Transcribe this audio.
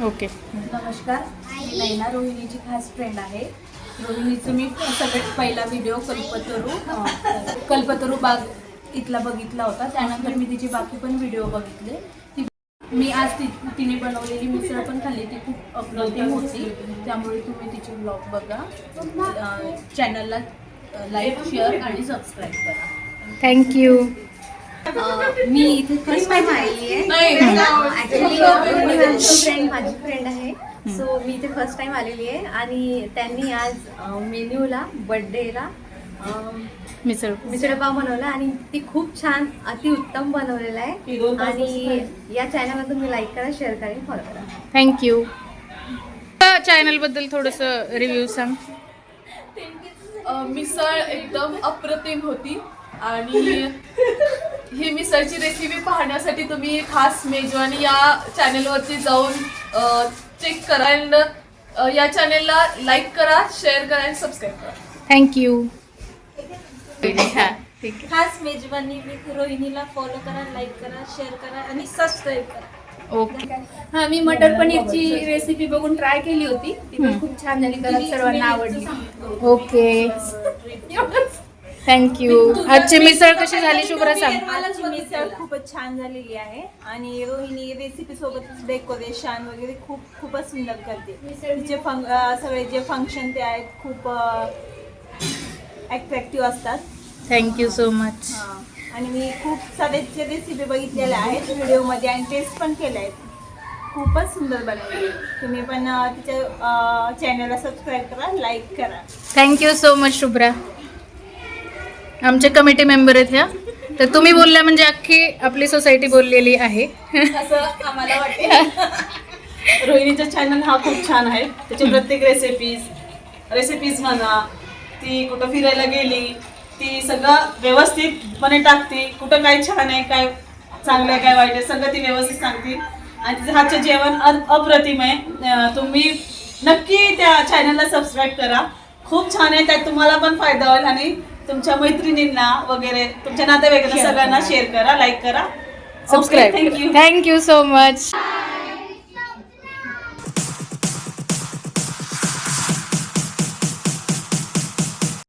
Okay. नमस्कार, मी नैना, रोहिणीची खास friend आहे. रोहिणीचं मी सगळ्यात पहिला व्हिडिओ कल्पतरू बाग इथला बघितला होता. त्यानंतर मी तिचे बाकी पण व्हिडिओ बघितले. मी आज तिने बनवलेली मिसळ पण खाल्ली. ती खूप अप्रतिम होती. त्यामुळे तुम्ही तिचे ब्लॉग बघा. चॅनलला लाईक, शेअर आणि सबस्क्राईब करा. थँक्यू. मी इथे फर्स्ट टाइम आलेली आहे. ॲक्च्युली फ्रेंड माझी फ्रेंड आहे. सो मी इथे फर्स्ट टाइम आलेली आहे आणि त्यांनी आज मेन्यूला बर्थडेला मिसळपाव बनवला आणि ती खूप छान अतिउत्तम बनवलेला आहे. आणि या चॅनलमधून मी लाईक करा, शेअर करा, फॉलो करा. थँक्यू. चॅनलबद्दल थोडंसं रिव्ह्यू सांग. मिसळ एकदम अप्रतिम होती आणि ही मिसळची रेसिपी पाहण्यासाठी तुम्ही खास मेजवानी या चॅनलवरती जाऊन चेक करा अँड या चॅनलला लाईक करा, शेअर करा आणि सबस्क्राईब करा. थँक्यू. खास मेजवानी विथ रोहिणीला फॉलो करा, लाईक करा, शेअर करा आणि सबस्क्राईब करा. ओके. हा, मी मटर पनीरची रेसिपी बघून ट्राय केली होती. ती पण खूप छान झाली. घरात सर्वांना आवडली. ओके. थँक्यू. आजची मिसळ कशी झाली शुभ्रा सांग. आजची मिसळ खूपच छान झालेली आहे आणि रोहिणी रेसिपी सोबतच डेकोरेशन वगैरे खूपच सुंदर करते. तिचे सगळे जे फंक्शन ते आहेत खूप अट्रॅक्टिव्ह असतात. Thank you so much. आणि मी खूप साऱ्याचे रेसिपी बघितलेल्या आहेत व्हिडिओमध्ये आणि टेस्ट पण केल्या आहेत. खूपच सुंदर बनवली. तुम्ही पण तिच्या चॅनलला सबस्क्राईब करा, लाईक करा. Thank you so much Shubhra. आमचे कमिटी मेंबर आहेत ह्या. तर तुम्ही बोलल्या म्हणजे अख्खी आपली सोसायटी बोललेली आहे. असं आम्हाला वाटते. रोहिणीचा चॅनल हा खूप छान आहे. त्याची प्रत्येक रेसिपीज म्हणा, ती कुठं फिरायला गेली ती सगळं व्यवस्थितपणे टाकते. कुठं काय छान आहे, काय चांगलं आहे, काय वाईट आहे, सगळं ती व्यवस्थित सांगते. आणि तिचं हातचं जेवण अप्रतिम आहे. तुम्ही नक्की त्या चॅनलला सबस्क्राईब करा. खूप छान आहे. त्यात तुम्हाला पण फायदा होईल आणि तुमच्या मैत्रिणींना वगैरे तुमच्या नातेवाईकांना सगळ्यांना शेअर करा, लाईक करा, subscribe. Thank you. Thank you so much.